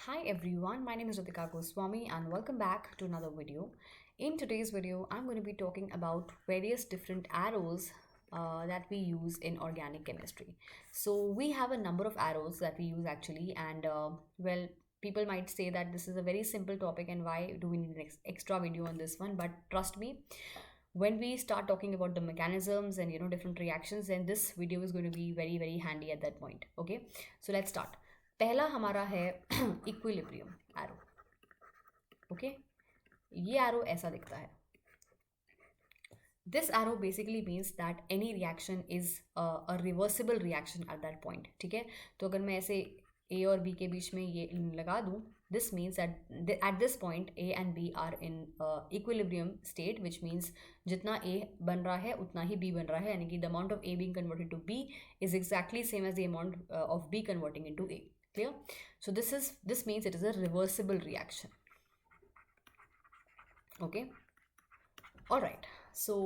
Hi everyone, my name is Ritika Goswami and welcome back to another video. In today's video, I'm going to be talking about various different arrows that we use in organic chemistry. So we have a number of arrows that we use actually, and people might say that this is a very simple topic and why do we need an extra video on this one? But trust me, when we start talking about the mechanisms and different reactions, then this video is going to be very handy at that point. Okay, so let's start. पहला हमारा है equilibrium arrow. Okay, ये arrow ऐसा दिखता है. This arrow basically means that any reaction is a reversible reaction at that point. ठीक है, तो अगर मैं ऐसे ए और बी के बीच में ये लगा दूँ, this means that at this point A and B are in equilibrium state, which means जितना A बन रहा है उतना ही B बन रहा है, यानी कि the amount of A being converted to B is exactly same as the amount of B converting into A. Clear? So this means it is a reversible reaction. Okay, all right. So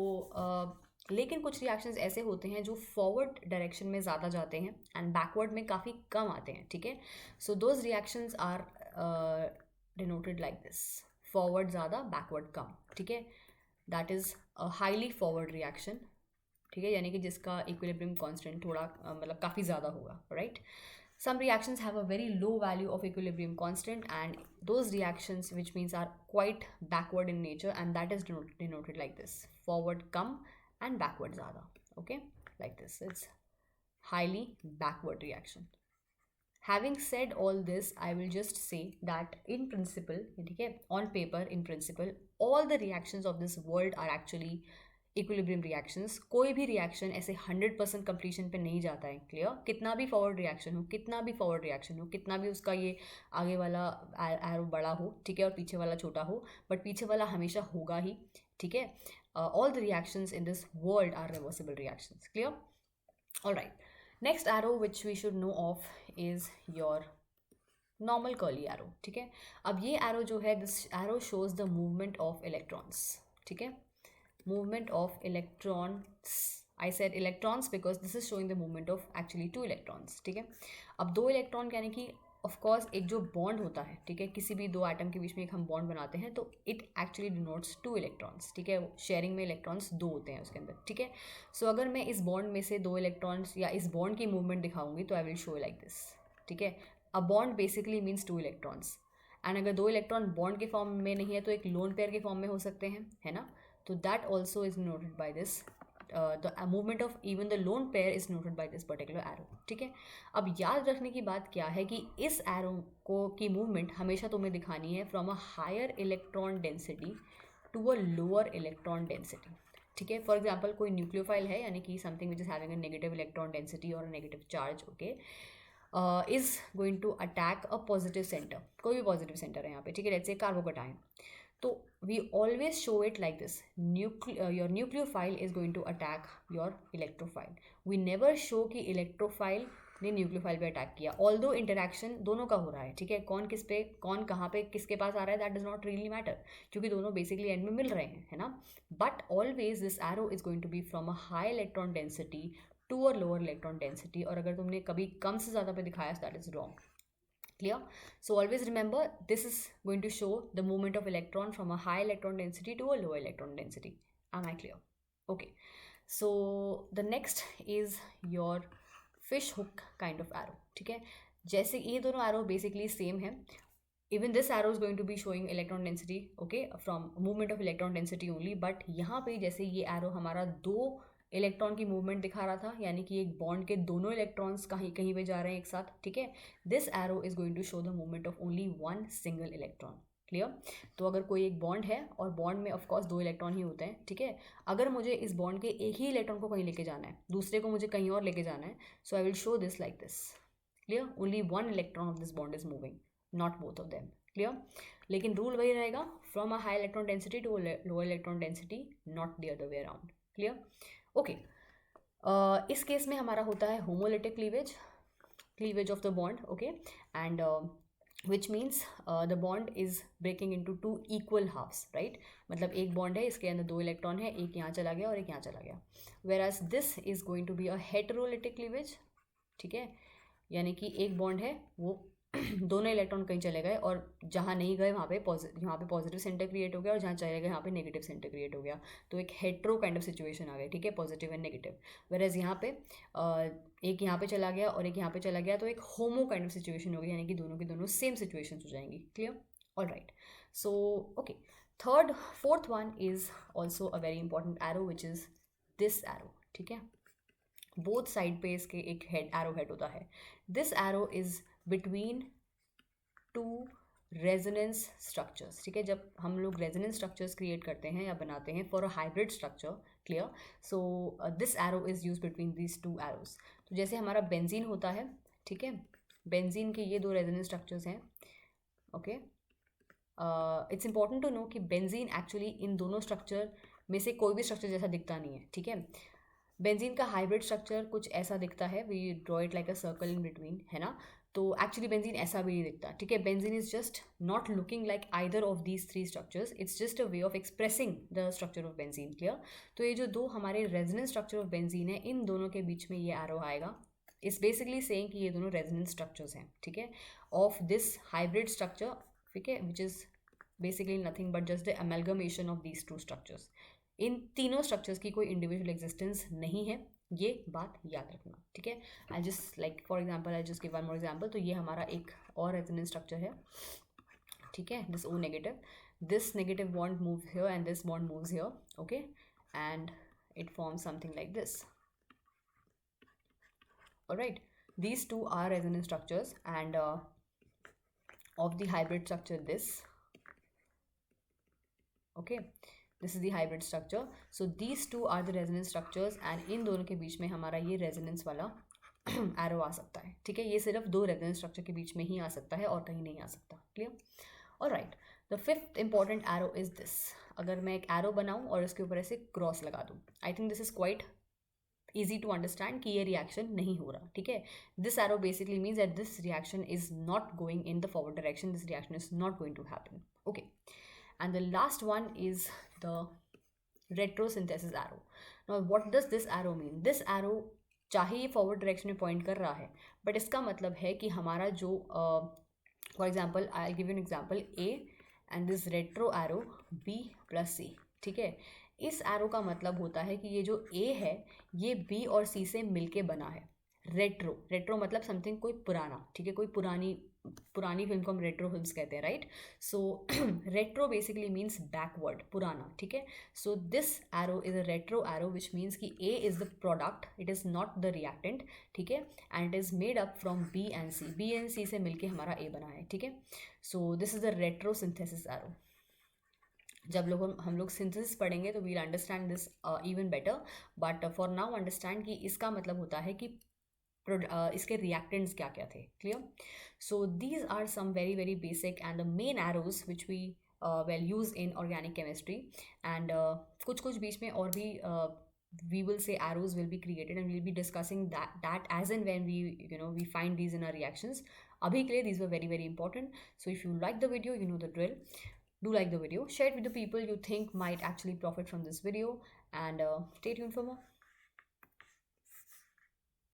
लेकिन कुछ reactions ऐसे होते हैं जो forward direction में ज़्यादा जाते हैं एंड बैकवर्ड में काफ़ी कम आते हैं. ठीक है, so those reactions are denoted like this. Forward ज़्यादा, बैकवर्ड कम. ठीक है, that is a highly forward reaction. ठीक है, यानी कि जिसका इक्विलिब्रियम कांस्टेंट थोड़ा मतलब काफ़ी ज़्यादा होगा. Right, some reactions have a very low value of equilibrium constant, and those reactions which means are quite backward in nature, and that is denoted like this: forward come and backward zyada. Okay, like this, it's highly backward reaction. Having said all this, I will just say that in principle, okay, on paper, in principle, all the reactions of this world are actually equilibrium reactions. कोई भी reaction ऐसे 100% completion पे नहीं जाता है. Clear? कितना भी forward reaction हो, कितना भी फॉरवर्ड रिएक्शन हो, कितना भी उसका ये आगे वाला एरो बड़ा हो, ठीक है, और पीछे वाला छोटा हो, बट पीछे वाला हमेशा होगा ही. ठीक है, all the reactions in this world are reversible reactions. Clear? Alright, next arrow which we should know of is your normal curly arrow. ठीक है, अब ये एरो जो है, this arrow shows the movement of electrons. ठीक है, movement of electrons. I said electrons because this is showing the movement of actually two electrons. ठीक है, अब दो इलेक्ट्रॉन यानी कि ऑफ कोर्स एक जो बॉन्ड होता है, ठीक है, किसी भी दो एटम के बीच में एक हम बॉन्ड बनाते हैं तो it actually denotes two electrons. ठीक है, शेयरिंग में इलेक्ट्रॉन्स दो होते हैं उसके अंदर. ठीक है, सो अगर मैं इस बॉन्ड में से दो इलेक्ट्रॉन्स या इस बॉन्ड की मूवमेंट दिखाऊंगी तो आई विल शो लाइक दिस. ठीक है, a bond basically means two electrons, and अगर दो इलेक्ट्रॉन बॉन्ड के फॉर्म में नहीं है तो एक लोन पेयर के फॉर्म में हो सकते हैं, है ना. तो that also is noted by this. The movement of even the lone pair is noted by this particular arrow. ठीक है, अब याद रखने की बात क्या है कि इस एरो को की मूवमेंट हमेशा तुम्हें दिखानी है from a higher electron density to a lower electron density. ठीक है, फॉर एग्जाम्पल कोई न्यूक्लियोफाइल है, यानी कि something which is having a negative electron density और negative charge. Okay, is going to attack a positive centre. कोई भी positive centre है यहाँ पे. ठीक है, लेट्स से कार्बोकटाइन. तो we always show it like this: your nucleophile is going to attack your electrophile. We never show कि electrophile ने न्यूक्लियोफाइल पे अटैक किया, ऑल्दो इंटरेक्शन दोनों का हो रहा है. ठीक है, कौन किस पे, कौन कहाँ पे किसके पास आ रहा है, that does not really matter, क्योंकि दोनों बेसिकली एंड में मिल रहे हैं, है ना. But always this arrow is going to be from a high electron density to a lower electron density, और अगर तुमने कभी कम से ज़्यादा पे दिखाया that is wrong. Clear? So always remember, this is going to show the movement of electron from a high electron density to a low electron density. Am I clear? Okay, so the next is your fish hook kind of arrow. ठीक है, जैसे ये दोनों arrow basically same है. Even this arrow is going to be showing electron density, okay, from movement of electron density only. But यहाँ पे जैसे ये arrow हमारा दो इलेक्ट्रॉन की मूवमेंट दिखा रहा था, यानी कि एक बॉन्ड के दोनों इलेक्ट्रॉन्स कहीं कहीं पे जा रहे हैं एक साथ. ठीक है, this arrow is going to show the movement of only one single electron. Clear? तो अगर कोई एक बॉन्ड है और बॉन्ड में ऑफकोर्स दो इलेक्ट्रॉन ही होते हैं, ठीक है, अगर मुझे इस बॉन्ड के एक ही इलेक्ट्रॉन को कहीं लेके जाना है, दूसरे को मुझे कहीं और लेके जाना है, so I will show this like this. Clear? Only one electron of this bond is moving, not both of them. Clear? लेकिन रूल वही रहेगा, from a high electron density to lower electron density, not the other way around. Clear? Okay, इस case में हमारा होता है homolytic cleavage of the bond. Okay, and which means the bond is breaking into two equal halves. Right, मतलब एक bond है, इसके अंदर दो इलेक्ट्रॉन है, एक यहाँ चला गया और एक यहाँ चला गया. Whereas this is going to be a heterolytic cleavage. ठीक है, यानी कि एक बॉन्ड है वो दोनों इलेक्ट्रॉन कहीं चले गए और जहाँ नहीं गए वहाँ पे पॉजिटिव सेंटर क्रिएट हो गया और जहाँ चले गए यहाँ पे नेगेटिव सेंटर क्रिएट हो गया। तो एक हेट्रो काइंड ऑफ सिचुएशन आ गई, ठीक है, पॉजिटिव एंड नेगेटिव। वेरएज यहाँ पे एक यहाँ पे चला गया और एक यहाँ पे चला गया, तो एक होमो काइंड ऑफ सिचुएशन होगी, यानी कि दोनों की दोनों सेम सिचुएशन हो जाएंगी। Clear? All right. So okay, fourth one is also a very important arrow which is this arrow, ठीक है। बोथ साइड पे इसके एक एरो हेड होता है। This arrow is between two resonance structures, ठीक है। जब हम लोग रेजोनेंस स्ट्रक्चर्स क्रिएट करते हैं या बनाते हैं for a hybrid structure, clear, so this arrow is use between these two arrows. तो जैसे हमारा बेंजीन होता है, ठीक है, बेंजीन के ये दो रेजोनेंस स्ट्रक्चर्स हैं, okay. It's important to know कि बेंजीन एक्चुअली इन दोनों स्ट्रक्चर में से कोई भी स्ट्रक्चर जैसा दिखता नहीं है, ठीक है। बेंजीन का हाइब्रिड स्ट्रक्चर कुछ ऐसा दिखता है, we draw it like a circle in between, है ना। तो एक्चुअली बेंजीन ऐसा भी नहीं दिखता, ठीक है। Benzene is just not looking like either of these three structures, it's just a way of expressing the structure of benzene. Clear? तो ये जो दो हमारे रेजोनेंस स्ट्रक्चर ऑफ बेंजीन है, इन दोनों के बीच में ये एरो आएगा। इट्स बेसिकली सेइंग कि ये दोनों रेजोनेंस स्ट्रक्चर्स हैं, ठीक है, ऑफ दिस हाइब्रिड स्ट्रक्चर, ठीक है, which is basically nothing but just the amalgamation of these two structures. इन तीनों स्ट्रक्चर्स की कोई इंडिविजुअल एग्जिस्टेंस नहीं है, ये बात याद रखना, ठीक है। I just like for example, I just give one more example. तो ये हमारा एक और रेजोनेंस स्ट्रक्चर है, ठीक है, this O negative, this negative bond moves here and this bond moves here, okay, and it forms something like this. All right, these two are resonance structures, and of the hybrid structure this, okay, this is the hybrid structure. So these two are the resonance structures, and इन दोनों के बीच में हमारा ये resonance वाला arrow आ सकता है, ठीक है। ये सिर्फ दो रेजोनेंस स्ट्रक्चर के बीच में ही आ सकता है और कहीं नहीं आ सकता। Clear? Alright, the fifth important arrow is this. अगर मैं एक एरो बनाऊं और इसके ऊपर ऐसे क्रॉस लगा दूं, I think this is quite easy to understand कि ये रिएक्शन नहीं हो रहा, ठीक है। This arrow basically means that this reaction is not going in the forward direction, this reaction is not going to happen, okay. And the last one is the retrosynthesis arrow. Now what does this arrow mean? This arrow चाहे ये forward direction में point कर रहा है, but इसका मतलब है कि हमारा जो for example, I give you an example, A and this retro arrow B plus C, ठीक है। इस एरो का मतलब होता है कि ये जो ए है ये बी और सी से मिलके बना है। रेट्रो मतलब समथिंग कोई पुराना, ठीक है, कोई पुरानी फिल्म को हम रेट्रो फिल्म्स कहते हैं, right. So retro basically means backward, पुराना, ठीक है। So this arrow is a retro arrow which means कि A is the product, it is not the reactant, ठीक है, and it is made up from B and C. B and C से मिलके हमारा A बना है, ठीक है। So this is the retro synthesis arrow. जब हम लोग सिंथेसिस पढ़ेंगे तो we'll understand this even better, but for now understand कि इसका मतलब होता है कि इसके रिएक्टेंट्स क्या क्या थे। Clear? So these are some very very basic and the main arrows which we will use in organic chemistry, and कुछ बीच में और भी we will say arrows will be created, and we'll be discussing that as and when we find these in our reactions. Abhi ke liye these were very very important. So if you like the video, you know the drill. Do like the video, share it with the people you think might actually profit from this video, and stay tuned for more.